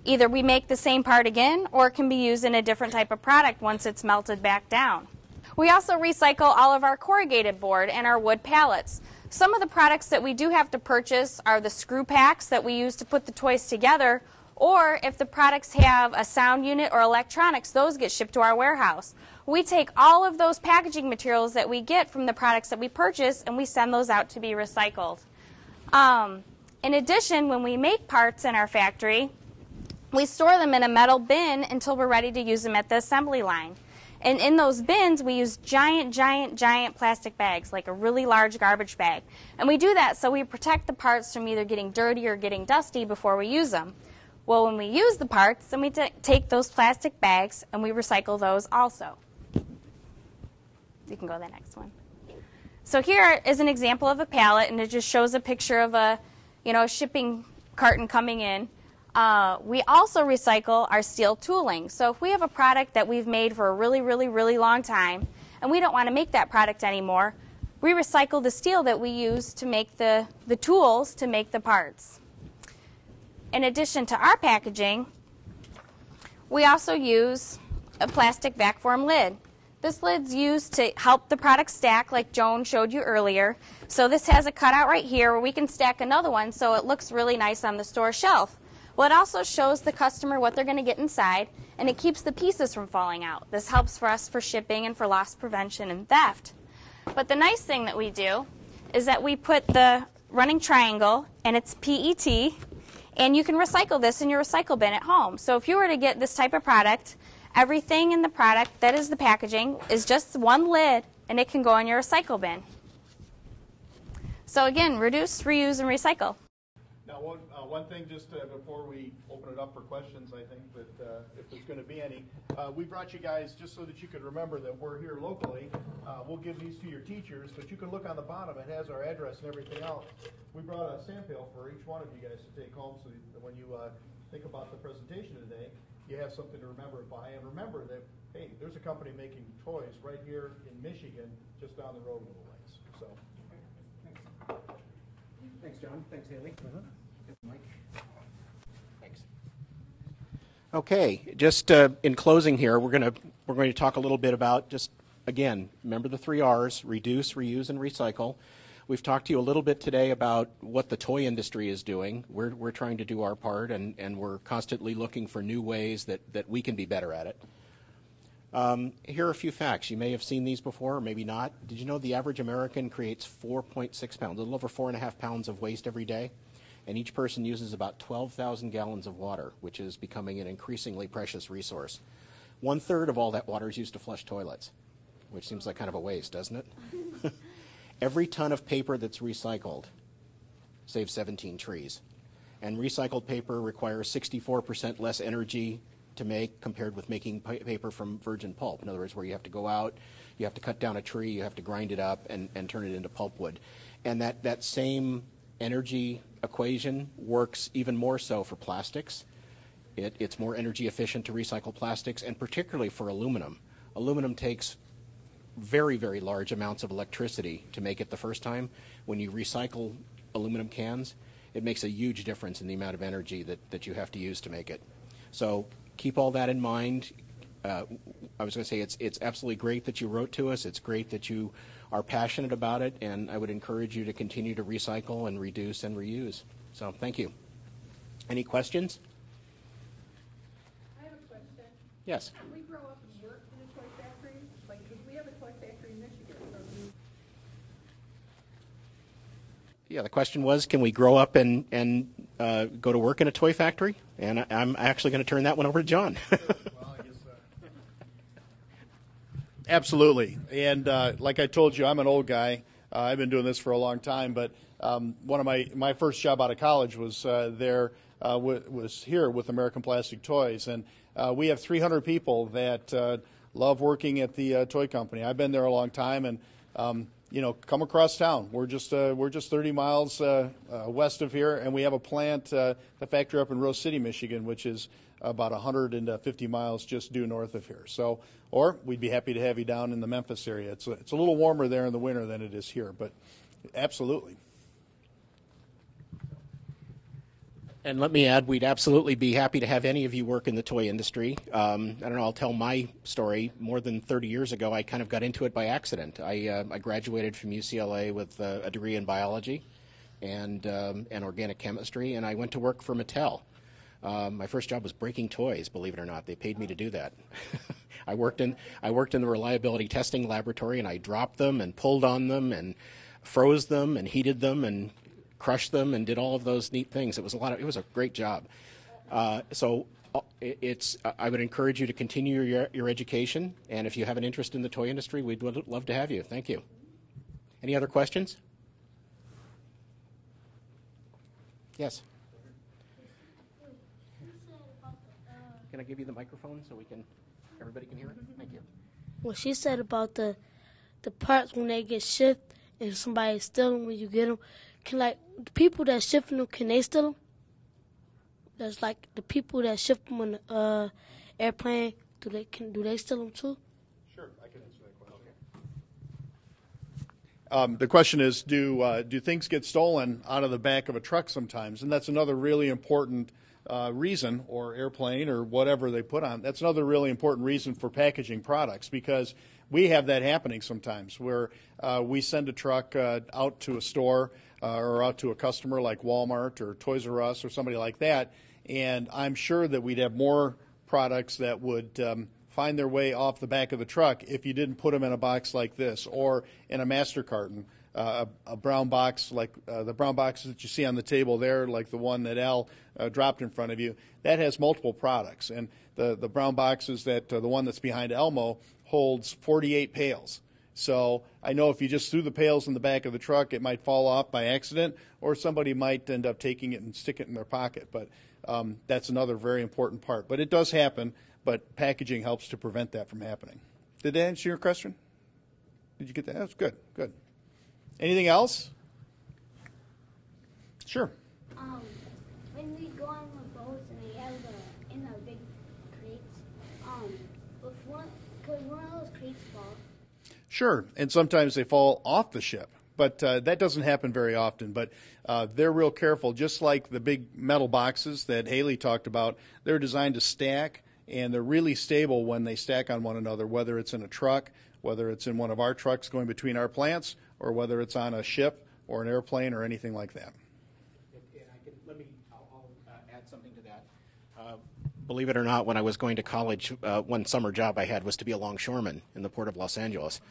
either we make the same part again or it can be used in a different type of product once it's melted back down. We also recycle all of our corrugated board and our wood pallets. Some of the products that we do have to purchase are the screw packs that we use to put the toys together, or if the products have a sound unit or electronics, those get shipped to our warehouse. We take all of those packaging materials that we get from the products that we purchase and we send those out to be recycled. In addition, when we make parts in our factory, we store them in a metal bin until we're ready to use them at the assembly line. And in those bins, we use giant plastic bags, like a really large garbage bag. And we do that so we protect the parts from either getting dirty or getting dusty before we use them. Well, when we use the parts, then we take those plastic bags and we recycle those also. You can go to the next one. So here is an example of a pallet, and it just shows a picture of a shipping carton coming in. We also recycle our steel tooling. So if we have a product that we've made for a really, really, really long time, and we don't want to make that product anymore, we recycle the steel that we use to make the tools to make the parts. In addition to our packaging, we also use a plastic backform lid. This lid's used to help the product stack like Joan showed you earlier. So this has a cutout right here where we can stack another one so it looks really nice on the store shelf. Well, it also shows the customer what they're going to get inside, and it keeps the pieces from falling out. This helps for us for shipping and for loss prevention and theft. But the nice thing that we do is that we put the running triangle, and it's PET, and you can recycle this in your recycle bin at home. So if you were to get this type of product, everything in the product, that is the packaging, is just one lid, and it can go in your recycle bin. So again, reduce, reuse, and recycle. Now, one thing just before we open it up for questions, I think that if there's going to be any, we brought you guys just so that you could remember that we're here locally. We'll give these to your teachers, but you can look on the bottom. It has our address and everything else. We brought a sample for each one of you guys to take home so that when you think about the presentation today, you have something to remember it by. And remember that, hey, there's a company making toys right here in Michigan, just down the road a little ways. So. Thanks, John. Thanks, Haley. Mike. Thanks. Okay, just in closing here, we're going to talk a little bit about just, again, remember the 3 R's: reduce, reuse, and recycle. We've talked to you a little bit today about what the toy industry is doing. We're trying to do our part, and we're constantly looking for new ways that we can be better at it. Here are a few facts. You may have seen these before, or maybe not. Did you know the average American creates 4.6 pounds, a little over 4.5 pounds of waste every day? And each person uses about 12,000 gallons of water, which is becoming an increasingly precious resource. 1/3 of all that water is used to flush toilets, which seems like kind of a waste, doesn't it? Every ton of paper that's recycled saves 17 trees. And recycled paper requires 64% less energy to make compared with making paper from virgin pulp. In other words, where you have to go out, you have to cut down a tree, you have to grind it up and turn it into pulpwood. And that same energy equation works even more so for plastics. It's more energy efficient to recycle plastics, and particularly for aluminum. Aluminum takes very, very large amounts of electricity to make it the first time. When you recycle aluminum cans, it makes a huge difference in the amount of energy that you have to use to make it. So keep all that in mind. I was going to say it's absolutely great that you wrote to us. It's great that you are passionate about it, and I would encourage you to continue to recycle and reduce and reuse. So thank you. Any questions? I have a question. Yes. Can we grow up and work in a toy factory? Like, because we have a toy factory in Michigan. Yeah, the question was, can we grow up and go to work in a toy factory? And I'm actually going to turn that one over to John. Absolutely. And like I told you, I'm an old guy. I've been doing this for a long time. But one of my first job out of college was was here with American Plastic Toys. And we have 300 people that love working at the toy company. I've been there a long time, and come across town. We're just 30 miles west of here, and we have a plant, the factory up in Rose City, Michigan, which is about 150 miles just due north of here. So, or we'd be happy to have you down in the Memphis area. It's a little warmer there in the winter than it is here, but absolutely. And let me add, we'd absolutely be happy to have any of you work in the toy industry. I don't know, I'll tell my story. More than 30 years ago, I kind of got into it by accident. I graduated from UCLA with a degree in biology and organic chemistry, and I went to work for Mattel. My first job was breaking toys, believe it or not. They paid me to do that. I worked in the reliability testing laboratory, and I dropped them and pulled on them and froze them and heated them and crushed them and did all of those neat things. It was a great job. So I would encourage you to continue your education, and if you have an interest in the toy industry, we'd love to have you. Thank you. Any other questions? Yes. Can I give you the microphone so everybody can hear it? Thank you. What she said about the parts when they get shipped and somebody steal them when you get them, the people that ship them, can they steal them? There's like the people that ship them on the airplane, do they steal them too? Sure, I can answer that question. The question is, do things get stolen out of the back of a truck sometimes? And that's another really important reason, or airplane or whatever they put on. That's another really important reason for packaging products, because we have that happening sometimes where we send a truck out to a store or out to a customer like Walmart or Toys R Us or somebody like that, and I'm sure that we'd have more products that would find their way off the back of the truck if you didn't put them in a box like this or in a master carton. A brown box like the brown boxes that you see on the table there, like the one that Al dropped in front of you, that has multiple products. And the brown boxes that the one that's behind Elmo holds 48 pails. So I know if you just threw the pails in the back of the truck, it might fall off by accident, or somebody might end up taking it and stick it in their pocket. But that's another very important part. But it does happen, but packaging helps to prevent that from happening. Did that answer your question? Did you get that? That's good. Good. Anything else? Sure. When we go on the boats and they have in the big crates, could one of those crates fall? Sure, and sometimes they fall off the ship. But that doesn't happen very often. But they're real careful, just like the big metal boxes that Haley talked about. They're designed to stack, and they're really stable when they stack on one another, whether it's in a truck, whether it's in one of our trucks going between our plants, or whether it's on a ship or an airplane or anything like that. I'll add something to that. Believe it or not, when I was going to college, one summer job I had was to be a longshoreman in the Port of Los Angeles.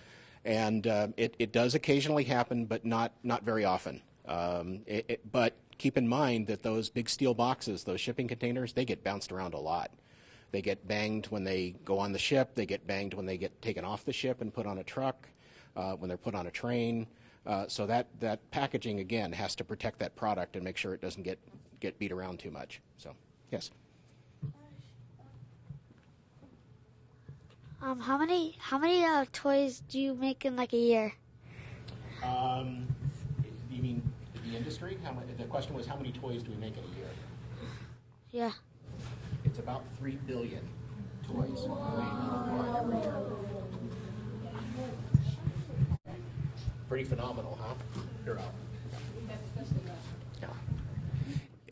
And it does occasionally happen, but not very often. But keep in mind that those big steel boxes, those shipping containers, they get bounced around a lot. They get banged when they go on the ship. They get banged when they get taken off the ship and put on a truck, when they're put on a train. So that packaging, again, has to protect that product and make sure it doesn't get beat around too much. So, yes. How many toys do you make in like a year? You mean the industry? The question was, how many toys do we make in a year? Yeah. It's about 3 billion toys made every year. Pretty phenomenal, huh? You're out. Yeah.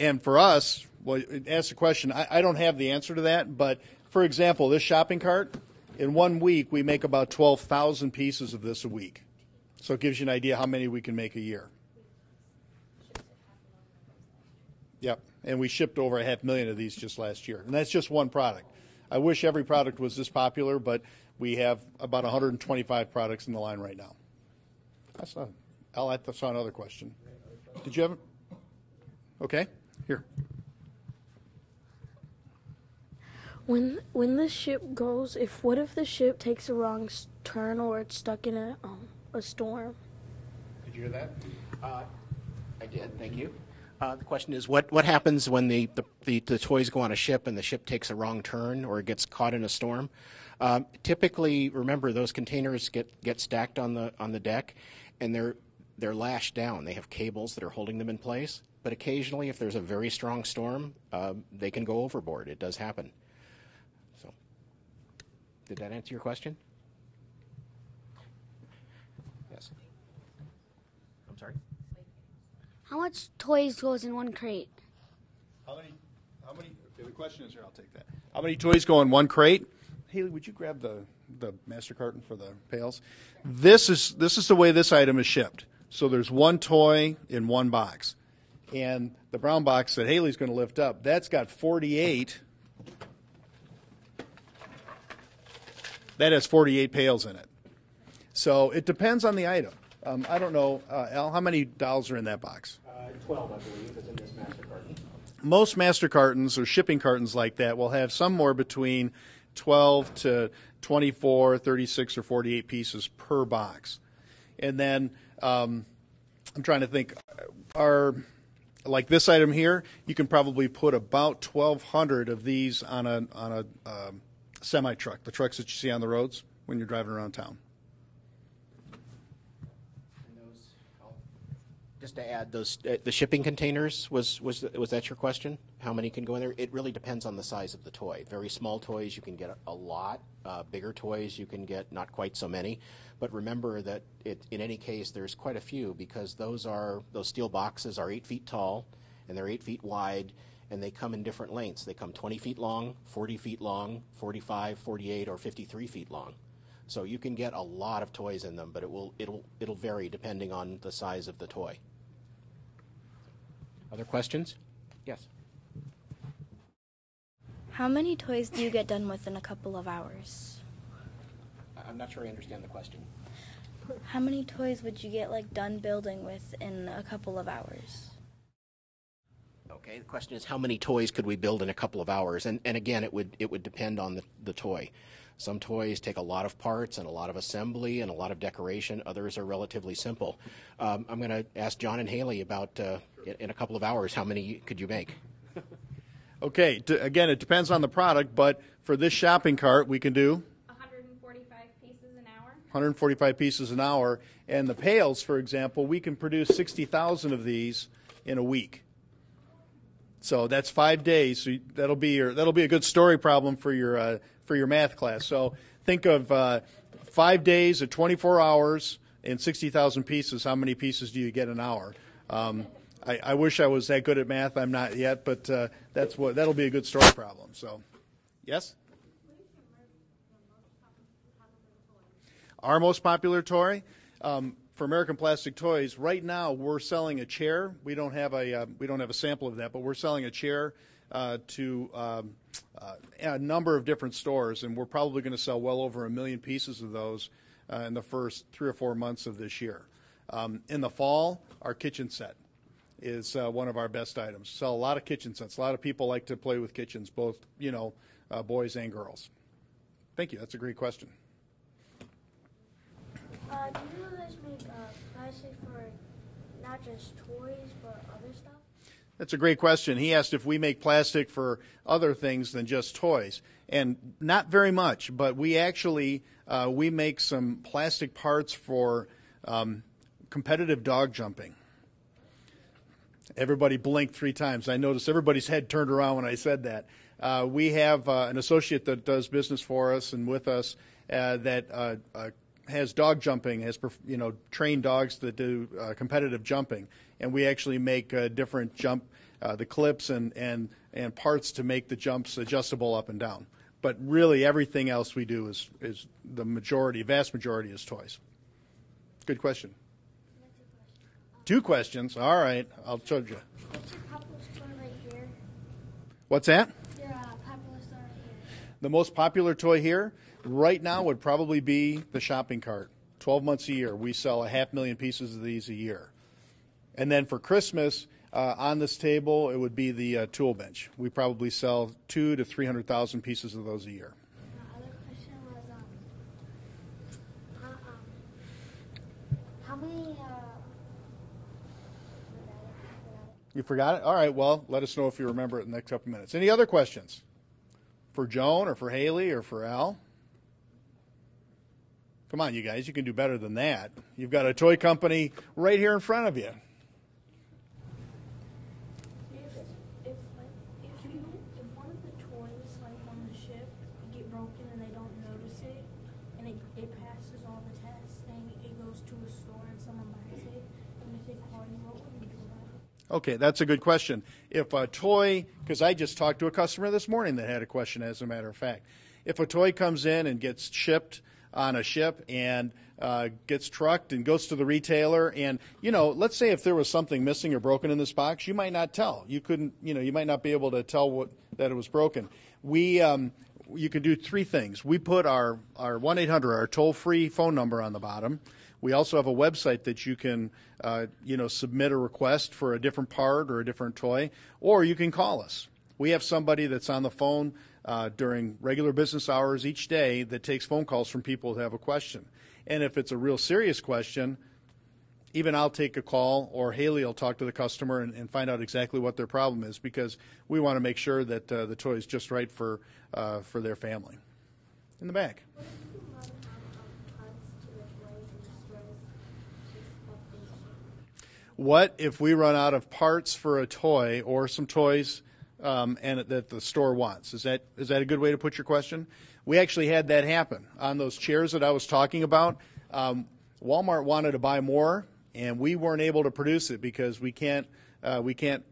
And for us, well, ask the question. I don't have the answer to that, but for example, this shopping cart, in 1 week, we make about 12,000 pieces of this a week. So it gives you an idea how many we can make a year. Yep, and we shipped over 500,000 of these just last year. And that's just one product. I wish every product was this popular, but we have about 125 products in the line right now. I saw another question. Did you have it? Okay, here. When the ship goes, what if the ship takes a wrong turn or it's stuck in a storm? Did you hear that? I did, thank you. The question is, what happens when the toys go on a ship and the ship takes a wrong turn or it gets caught in a storm? Typically, remember, those containers get stacked on the deck, and they're lashed down. They have cables that are holding them in place. But occasionally, if there's a very strong storm, they can go overboard. It does happen. So, did that answer your question? Yes. I'm sorry? How much toys goes in one crate? How many, the question is here, I'll take that. How many toys go in one crate? Haley, would you grab the master carton for the pails? This is the way this item is shipped. So there's one toy in one box. And the brown box that Haley's going to lift up, that's got 48. That has 48 pails in it. So it depends on the item. I don't know, Al, how many dolls are in that box? 12, I believe, is in this master carton. Most master cartons or shipping cartons like that will have somewhere between 12 to 24, 36, or 48 pieces per box. And then I'm trying to think, like this item here, you can probably put about 1,200 of these on a semi-truck, the trucks that you see on the roads when you're driving around town. Just to add, the shipping containers, was that your question? How many can go in there? It really depends on the size of the toy. Very small toys, you can get a lot. Bigger toys, you can get not quite so many. But remember that in any case, there's quite a few, because those steel boxes are 8 feet tall, and they're 8 feet wide, and they come in different lengths. They come 20 feet long, 40 feet long, 45, 48, or 53 feet long. So you can get a lot of toys in them, but it'll vary depending on the size of the toy. Other questions? Yes. How many toys do you get done with in a couple of hours? I'm not sure I understand the question. How many toys would you get done building with in a couple of hours? Okay, the question is, how many toys could we build in a couple of hours? And again, it would depend on the toy. Some toys take a lot of parts and a lot of assembly and a lot of decoration. Others are relatively simple. I'm going to ask John and Haley about, in a couple of hours, how many could you make? Okay, again, it depends on the product, but for this shopping cart, we can do 145 pieces an hour. 145 pieces an hour. And the pails, for example, we can produce 60,000 of these in a week. So that's 5 days. So that'll be a good story problem for your math class. So think of 5 days at 24 hours In 60,000 pieces, how many pieces do you get an hour? I wish I was that good at math. I'm not yet, but that'll be a good story problem. So, yes? Our most popular toy for American Plastic Toys right now, we're selling a chair. We don't have a sample of that, but we're selling a chair to a number of different stores, and we're probably going to sell well over 1 million pieces of those in the first 3 or 4 months of this year. In the fall, our kitchen set is one of our best items. Sell a lot of kitchen sets. A lot of people like to play with kitchens, both boys and girls. Thank you. That's a great question. Do you guys make plastic for not just toys but other stuff? That's a great question. He asked if we make plastic for other things than just toys, and not very much. But we actually we make some plastic parts for competitive dog jumping. Everybody blinked 3 times. I noticed everybody's head turned around when I said that. We have an associate that does business for us and with us that has dog jumping, has trained dogs that do competitive jumping, and we actually make different the clips and parts to make the jumps adjustable up and down. But really, everything else we do is the vast majority is toys. Good question. 2 questions. All right, I'll show you. What's your popular store right here? What's that? Your popular store right here. The most popular toy here right now would probably be the shopping cart. 12 months a year. We sell 500,000 pieces of these a year. And then for Christmas, on this table, it would be the tool bench. We probably sell 200,000 to 300,000 pieces of those a year. My other question was, how many? You forgot it? All right, well, let us know if you remember it in the next couple minutes. Any other questions? For Joan or for Haley or for Al? Come on, you guys, you can do better than that. You've got a toy company right here in front of you. If one of the toys, like on the ship, get broken and they don't notice it, and it passes all the tests, and it goes to a store and someone buys it, and if they call you, what would you do about it? Okay, that's a good question. If a toy, because I just talked to a customer this morning that had a question, as a matter of fact. If a toy comes in and gets shipped on a ship and gets trucked and goes to the retailer, and let's say if there was something missing or broken in this box, you might not tell. You couldn't, you might not be able to tell that it was broken. You can do 3 things. We put our 1-800, our toll-free phone number on the bottom. We also have a website that you can submit a request for a different part or a different toy, or you can call us. We have somebody that's on the phone during regular business hours each day that takes phone calls from people who have a question. And if it's a real serious question, even I'll take a call, or Haley will talk to the customer and find out exactly what their problem is, because we want to make sure that the toy is just right for their family. In the back. What if we run out of parts for a toy or some toys and that the store wants? Is that a good way to put your question? We actually had that happen on those chairs that I was talking about. Walmart wanted to buy more, and we weren't able to produce it because we can't. The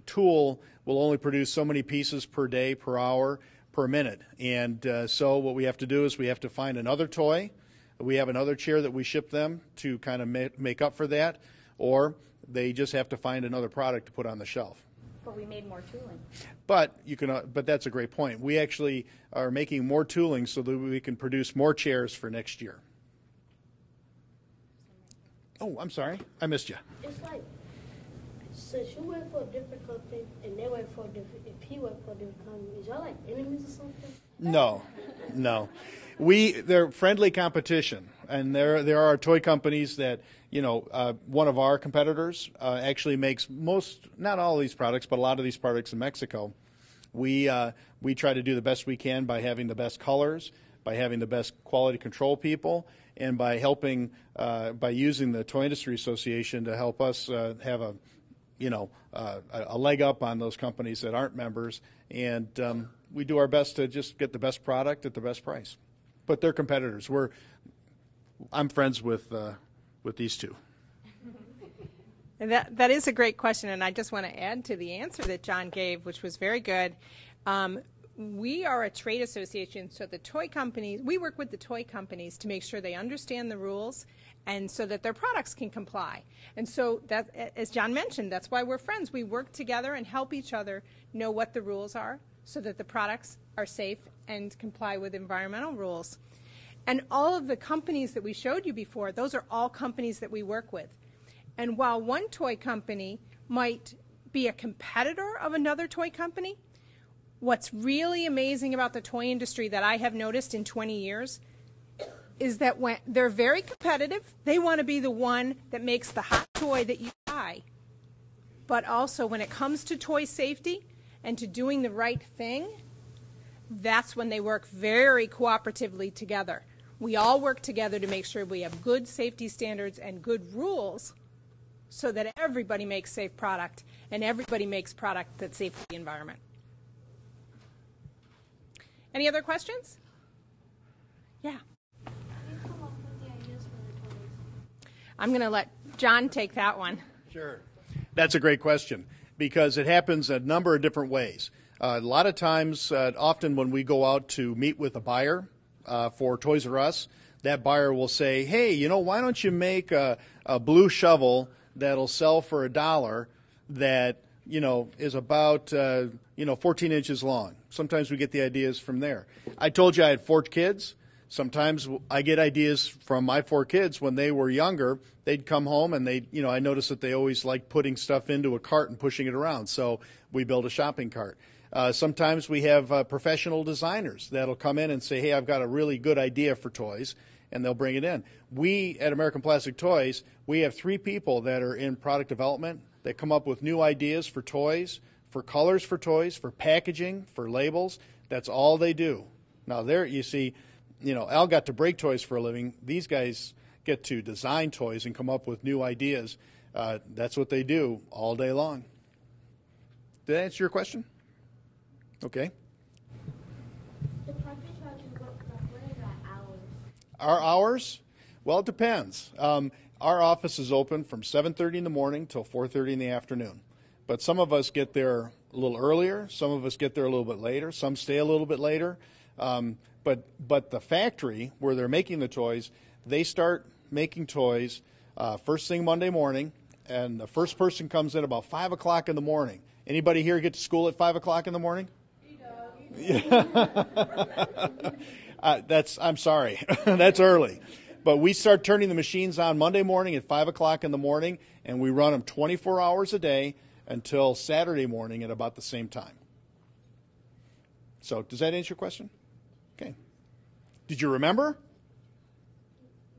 tool will only produce so many pieces per day, per hour, per minute, and so what we have to do is we have to find another toy. We have another chair that we ship them to kind of make up for that, or they just have to find another product to put on the shelf. But we made more tooling. But that's a great point. We actually are making more tooling so that we can produce more chairs for next year. Oh, I'm sorry. I missed you. It's like, since you work for a different company and they work for a different, if he work for a different company, is y'all like enemies or something? No. They're friendly competition, and there are toy companies that, one of our competitors actually makes not all of these products, but a lot of these products in Mexico. We try to do the best we can by having the best colors, by having the best quality control people, and by helping by using the Toy Industry Association to help us have a leg up on those companies that aren't members, and we do our best to just get the best product at the best price. But they're competitors. I'm friends with these two. And that is a great question, and I just want to add to the answer that John gave, which was very good. We are a trade association, so the toy companies, we work with the toy companies to make sure they understand the rules and so that their products can comply. And so, that, as John mentioned, that's why we're friends. We work together and help each other know what the rules are so that the products are safe and comply with environmental rules. And all of the companies that we showed you before, those are all companies that we work with. And while one toy company might be a competitor of another toy company, what's really amazing about the toy industry that I have noticed in 20 years is that when they're very competitive, they want to be the one that makes the hot toy that you buy. But also when it comes to toy safety and to doing the right thing, that's when they work very cooperatively together. We all work together to make sure we have good safety standards and good rules so that everybody makes safe product and everybody makes product that's safe for the environment. Any other questions? Yeah. How do you come up with the ideas for the toys? I'm going to let John take that one. Sure. That's a great question because it happens a number of different ways. A lot of times, often when we go out to meet with a buyer for Toys R Us, that buyer will say, hey, you know, why don't you make a blue shovel that'll sell for $1 that, you know, is about, 14 inches long. Sometimes we get the ideas from there. I told you I had 4 kids. Sometimes I get ideas from my 4 kids when they were younger. They'd come home and I noticed that they always liked putting stuff into a cart and pushing it around. So we built a shopping cart. Sometimes we have professional designers that'll come in and say, hey, I've got a really good idea for toys, and they'll bring it in. We, at American Plastic Toys, we have 3 people that are in product development that come up with new ideas for toys, for colors for toys, for packaging, for labels. That's all they do. Now there you see, Al got to break toys for a living. These guys get to design toys and come up with new ideas. That's what they do all day long. Did that answer your question? Okay. The parking lot you work from, what are the hours? Our hours? Well, it depends. Our office is open from 7:30 in the morning till 4:30 in the afternoon. But some of us get there a little earlier. Some of us get there a little bit later. Some stay a little bit later. But the factory where they're making the toys, they start making toys first thing Monday morning, and the first person comes in about 5 o'clock in the morning. Anybody here get to school at 5 o'clock in the morning? I'm sorry. That's early. But we start turning the machines on Monday morning at 5 o'clock in the morning, and we run them 24 hours a day until Saturday morning at about the same time. So does that answer your question? Okay. Did you remember?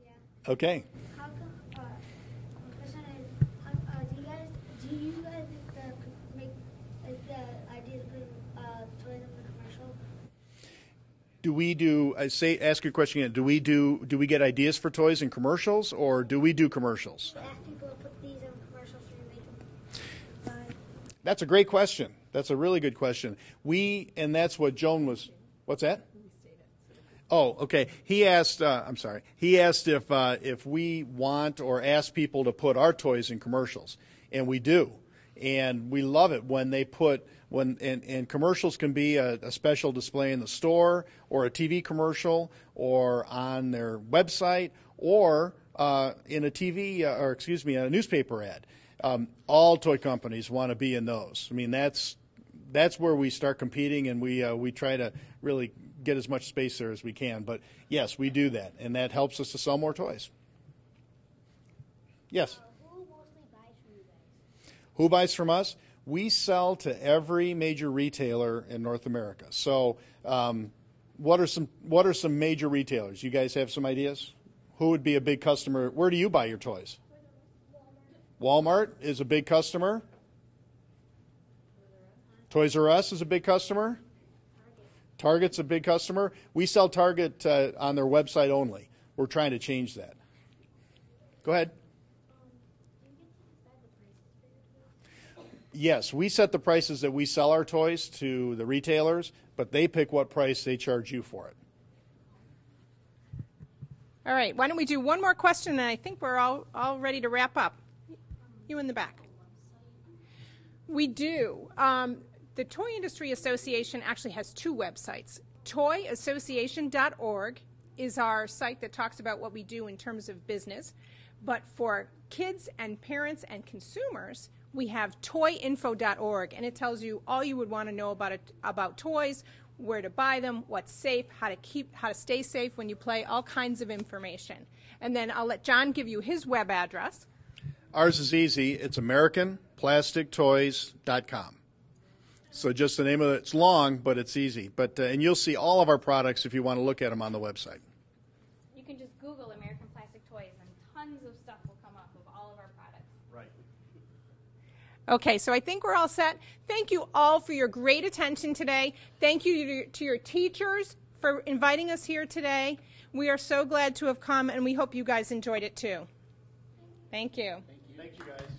Yeah. Okay. How come, my question is, do you guys make the ideas for toys in the commercial? Do we do? Ask your question again. Do we get ideas for toys in commercials, or do we do commercials? You ask people to put these in commercials, so you make them. That's a great question. That's a really good question. And that's what Joan was. What's that? Oh, okay. He asked. I'm sorry. He asked if we want or ask people to put our toys in commercials, and we do, and we love it when they put. And commercials can be a special display in the store, or a TV commercial, or on their website, or in a newspaper ad. All toy companies want to be in those. I mean, that's where we start competing, and we try to really get as much space there as we can. But yes, we do that, and that helps us to sell more toys. Yes. Who mostly buys from you guys? Who buys from us? We sell to every major retailer in North America. So, what are some major retailers? You guys have some ideas? Who would be a big customer? Where do you buy your toys? Walmart is a big customer. Toys R Us is a big customer. Target's a big customer. We sell Target on their website only. We're trying to change that. Go ahead. Yes, we set the prices that we sell our toys to the retailers, but they pick what price they charge you for it. All right, why don't we do one more question, and I think we're all ready to wrap up. You in the back. We do. The Toy Industry Association actually has two websites. toyassociation.org is our site that talks about what we do in terms of business. But for kids and parents and consumers, we have toyinfo.org, and it tells you all you would want to know about toys, where to buy them, what's safe, how to stay safe when you play, all kinds of information. And then I'll let John give you his web address. Ours is easy. It's AmericanPlasticToys.com. So just the name of it. It's long, but it's easy. And you'll see all of our products if you want to look at them on the website. You can just Google American Plastic Toys, and tons of stuff will come up of all of our products. Right. Okay, so I think we're all set. Thank you all for your great attention today. Thank you to your teachers for inviting us here today. We are so glad to have come, and we hope you guys enjoyed it too. Thank you. Thank you, guys.